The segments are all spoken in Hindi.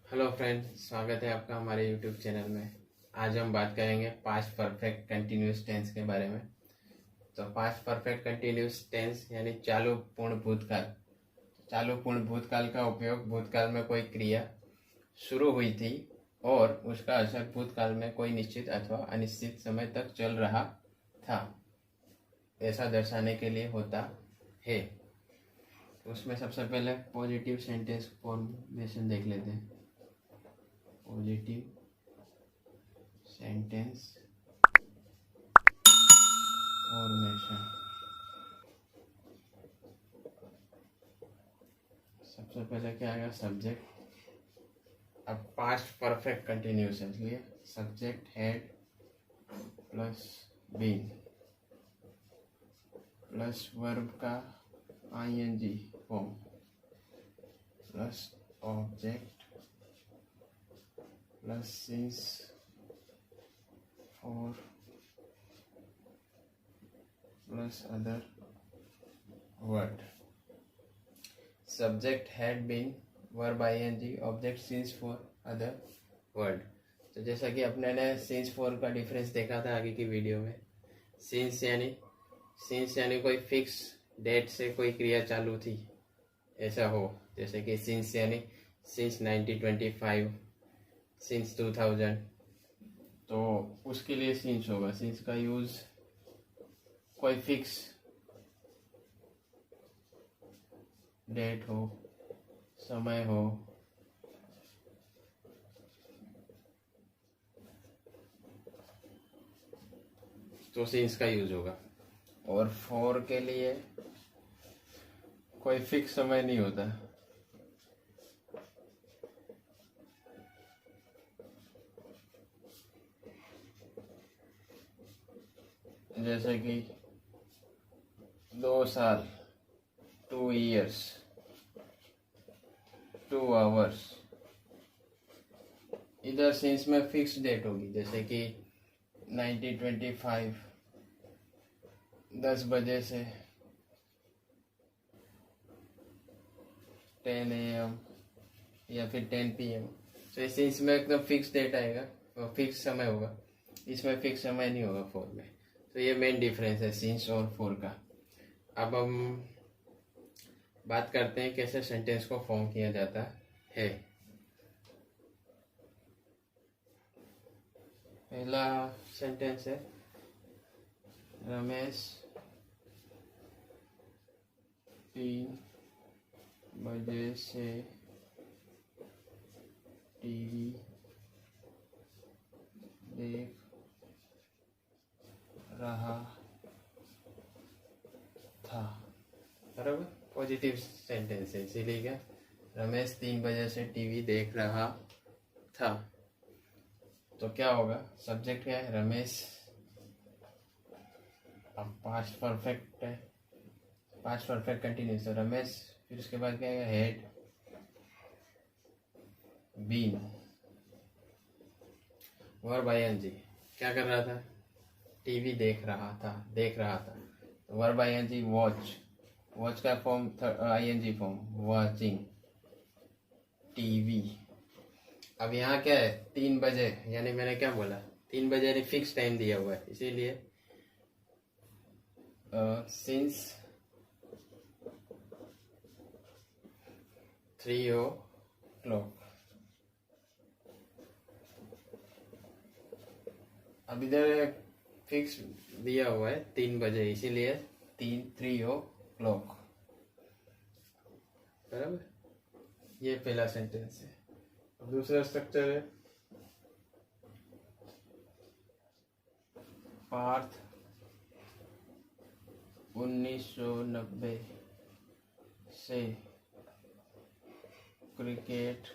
हेलो फ्रेंड, स्वागत है आपका हमारे यूट्यूब चैनल में। आज हम बात करेंगे पास्ट परफेक्ट कंटिन्यूस टेंस के बारे में। तो पास्ट परफेक्ट कंटिन्यूस टेंस यानी चालू पूर्ण भूतकाल। चालू पूर्ण भूतकाल का उपयोग भूतकाल में कोई क्रिया शुरू हुई थी और उसका असर भूतकाल में कोई निश्चित अथवा अनिश्चित समय तक चल रहा था, ऐसा दर्शाने के लिए होता है। उसमें सबसे पहले पॉजिटिव सेंटेंस फॉर्मेशन देख लेते हैं। Positive sentence formation. सबसे पहले क्या आएगा? सब्जेक्ट। अब पास्ट परफेक्ट कंटिन्यूस है, इसलिए subject had plus been plus verb का ING form plus object plus since और plus other word. Subject had been, verb ING, object since for other word. तो जैसा कि अपने ने सिंस फॉर का डिफरेंस देखा था आगे की वीडियो में। सिंस यानी कोई फिक्स डेट से कोई क्रिया चालू थी, ऐसा हो। जैसे कि सिंस यानी सिंस 1925, सिंस 2000, तो उसके लिए सिंस होगा। सिंस का यूज कोई फिक्स डेट हो, समय हो, तो सिंस का यूज होगा। और फॉर के लिए कोई फिक्स समय नहीं होता। जैसे कि 2 साल, 2 years, 2 hours, इधर सिंस में फिक्स डेट होगी। जैसे कि 1925 10 बजे से 10 AM या फिर 10 PM। तो सिंस में एकदम फिक्स डेट आएगा और फिक्स समय होगा। इसमें फिक्स समय नहीं होगा फोर में। तो ये मेन डिफरेंस है सिंस और फोर का। अब हम बात करते हैं कैसे सेंटेंस को फॉर्म किया जाता है। पहला सेंटेंस है, रमेश 3 बजे से टीवी देख रहा था। बराबर, पॉजिटिव सेंटेंस है, इसीलिए क्या, रमेश 3 बजे से टीवी देख रहा था। तो क्या होगा? सब्जेक्ट क्या है? रमेश। अब पास्ट परफेक्ट है, पास्ट परफेक्ट कंटिन्यूस है रमेश। फिर उसके बाद क्या है? Had been, verb ING. क्या कर रहा था? टीवी देख रहा था। वर्ब आईएनजी वॉच, वॉच का form ING form watching TV. अब यहाँ क्या है? 3 बजे, यानी मैंने क्या बोला? 3 बजे यानी फिक्स टाइम दिया हुआ है, इसीलिए सिंस 3 o'clock। अब इधर फिक्स दिया हुआ है 3 बजे, इसीलिए 3 o'clock। बराबर, ये पहला सेंटेंस है। अब दूसरा स्ट्रक्चर है, पार्थ 1990 से क्रिकेट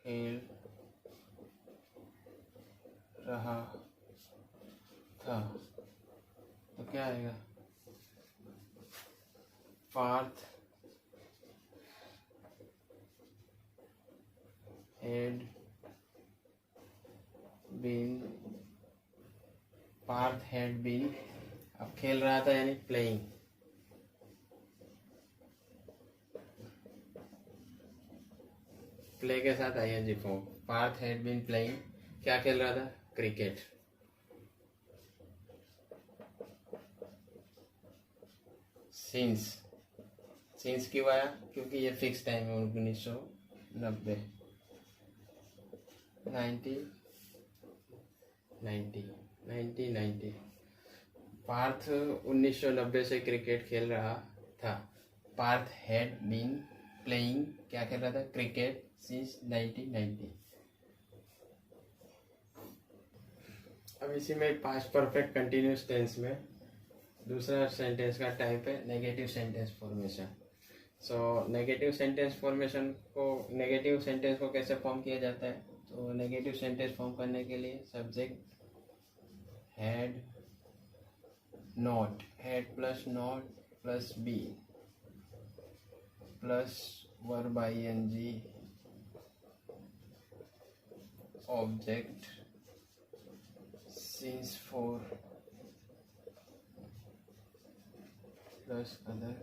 खेल रहा था। तो क्या आएगा? Parth had been, Parth had been. अब खेल रहा था यानी प्लेइंग, प्ले के साथ ING form. Parth had been playing, क्या खेल रहा था? क्रिकेट। सिंस क्यों आया? क्योंकि ये फिक्स टाइम है 1990 1990। पार्थ 1990 से क्रिकेट खेल रहा था। पार्थ हैड बीन प्लेइंग, क्या खेल रहा था? Cricket since 1990। अब इसी में पास्ट परफेक्ट कंटिन्यूस टेंस में दूसरा सेंटेंस का टाइप है negative sentence formation. So negative sentence को कैसे फॉर्म किया जाता है? तो नेगेटिव सेंटेंस फॉर्म करने के लिए subject had not, had plus not plus be plus verb ING object since for plus other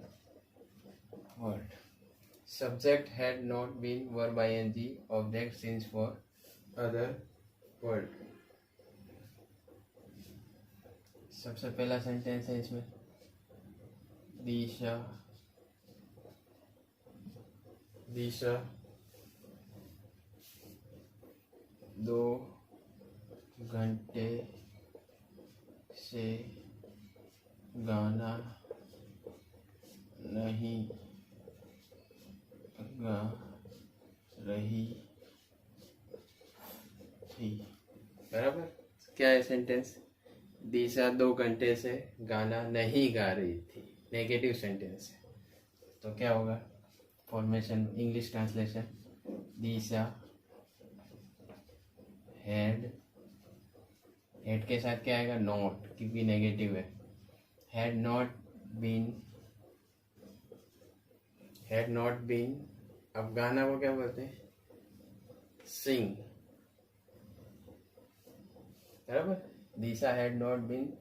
word. Subject had not been, verb ing, object since for other word. सबसे पहला सेंटेंस है इसमें दिशा दो घंटे से गाना नहीं गा रही थी। बराबर। क्या है सेंटेंस? दिशा 2 घंटे से गाना नहीं गा रही थी। नेगेटिव सेंटेंस है तो क्या होगा? Formation English translation, Disha had के साथ क्या आएगा? नॉट, क्योंकि नेगेटिव है। Had not been. अब गाना को क्या बोलते हैं? सिंग। बराबर। Disha had not been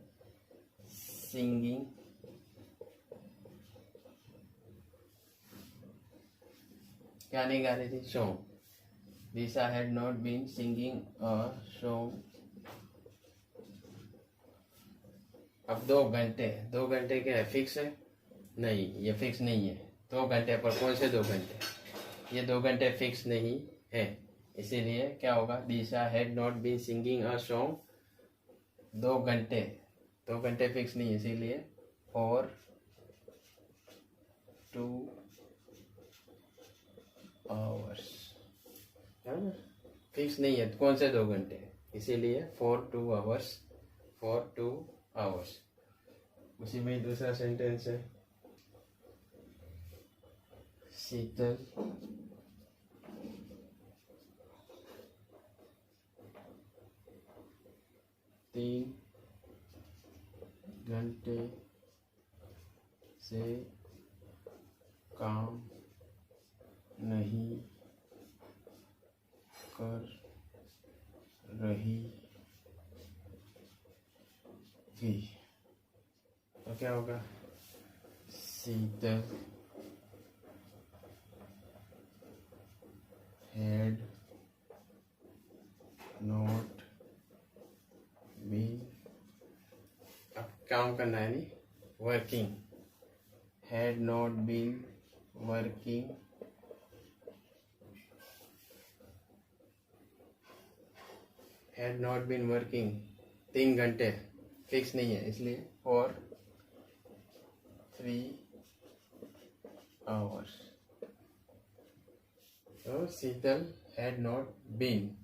singing, क्या नहीं गा रही थी? Song. Disha had not been singing a song. अब 2 घंटे क्या है? फिक्स है? नहीं, ये फिक्स नहीं है। 2 घंटे पर कौन से 2 घंटे? ये 2 घंटे फिक्स नहीं है, इसीलिए क्या होगा? Disha had not been singing a song 2 घंटे फिक्स नहीं है, इसीलिए फॉर 2 आवर्स। फिक्स नहीं है कौन से 2 घंटे, इसीलिए फॉर 2 आवर्स। उसी में दूसरा सेंटेंस है शीतल 3 घंटे से काम नहीं कर रही थी। तो क्या होगा? शीतल हैड नॉट बीन, अब काम करना है नहीं, working. Had not been working, had not been working 3 घंटे फिक्स नहीं है, इसलिए फॉर 3 आवर्स। तो Sheetal had not been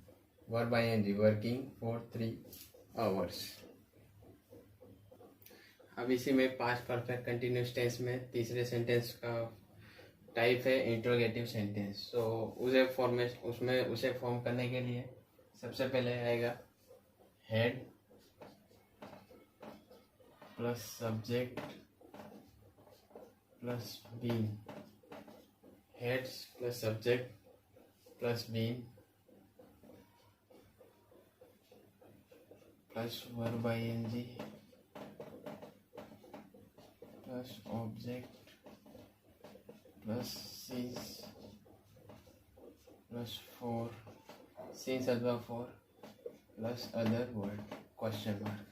verb ING working for 3 hours. अब इसी में पास्ट परफेक्ट कंटिन्यूस टेंस में तीसरे सेंटेंस का टाइप है इंट्रोगेटिव सेंटेंस। तो उसे फॉर्म करने के लिए सबसे पहले आएगा had plus subject plus been, hads plus subject plus been plus verb ING plus object plus सीज प्लस फॉर सिंस अथवा for plus other word question mark.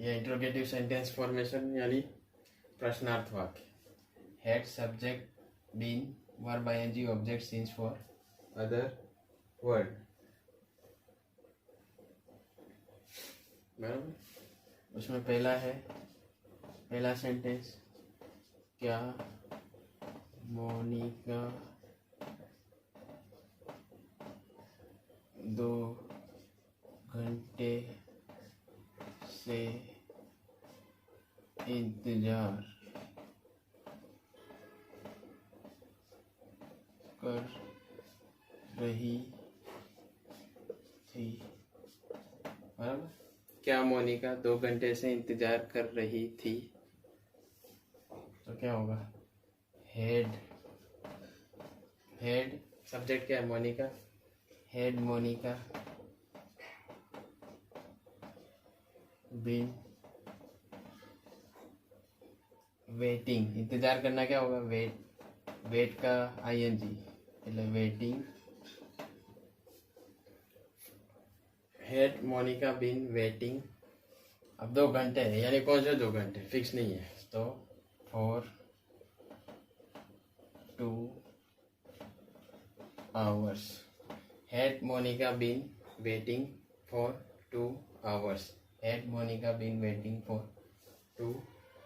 ये इंट्रोगेटिव सेंटेंस फॉर्मेशन यानी प्रश्नार्थ वाक्य। Had subject been verb ING object since for other word, बराबर। उसमें पहला सेंटेंस, क्या मोनिका 2 घंटे से इंतजार कर रही थी, बराबर। क्या मोनिका 2 घंटे से इंतजार कर रही थी, तो क्या होगा, हेड सब्जेक्ट क्या है, Monika. Had Monika been waiting, इंतजार करना क्या होगा, वेट का आईएनजी, मतलब waiting. Had Monika been waiting, अब 2 घंटे है यानी कौन से 2 घंटे, फिक्स नहीं है, तो for 2 hours। Had Monika been waiting for 2 hours। Had Monika been waiting for 2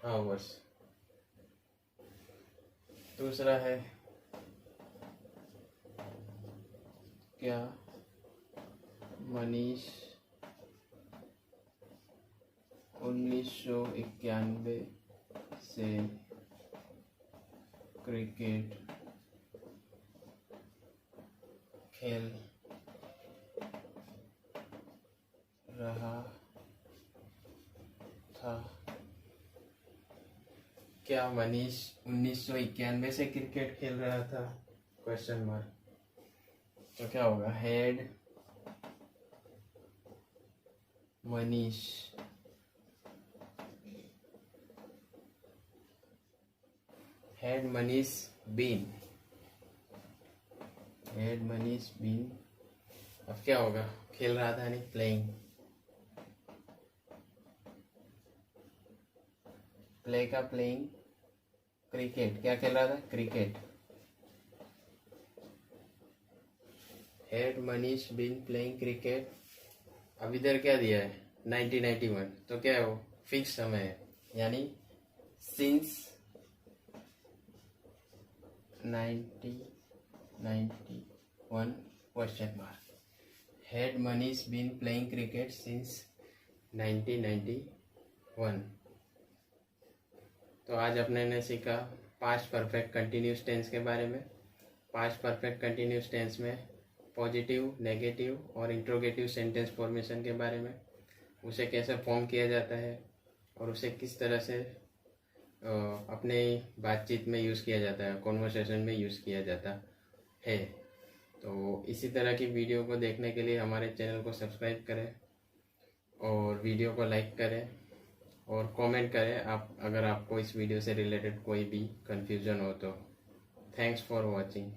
hours। दूसरा है, क्या मनीष 1991 से क्रिकेट खेल रहा था, क्या मनीष 1991 से क्रिकेट खेल रहा था, क्वेश्चन मार्क। तो क्या होगा, हेड मनीष बीन, अब क्या होगा, खेल रहा था नहीं, प्लेइंग, प्ले का प्लेइंग, क्रिकेट, क्या खेल रहा था, cricket. Had Manish been playing cricket, अब इधर क्या दिया है, 1991, तो क्या है वो, फिक्स समय है, यानी since 1991 question mark. Had Manish been playing cricket since 1991। तो आज अपने ने सीखा पास्ट परफेक्ट कंटिन्यूस टेंस के बारे में। पास्ट परफेक्ट कंटिन्यूस टेंस में पॉजिटिव, नेगेटिव और इंट्रोगेटिव सेंटेंस फॉर्मेशन के बारे में, उसे कैसे फॉर्म किया जाता है और उसे किस तरह से अपने बातचीत में यूज़ किया जाता है, कॉन्वर्सेशन में यूज़ किया जाता है। तो इसी तरह की वीडियो को देखने के लिए हमारे चैनल को सब्सक्राइब करें और वीडियो को लाइक करें और कमेंट करें आप, अगर आपको इस वीडियो से रिलेटेड कोई भी कन्फ्यूज़न हो तो। Thanks for watching.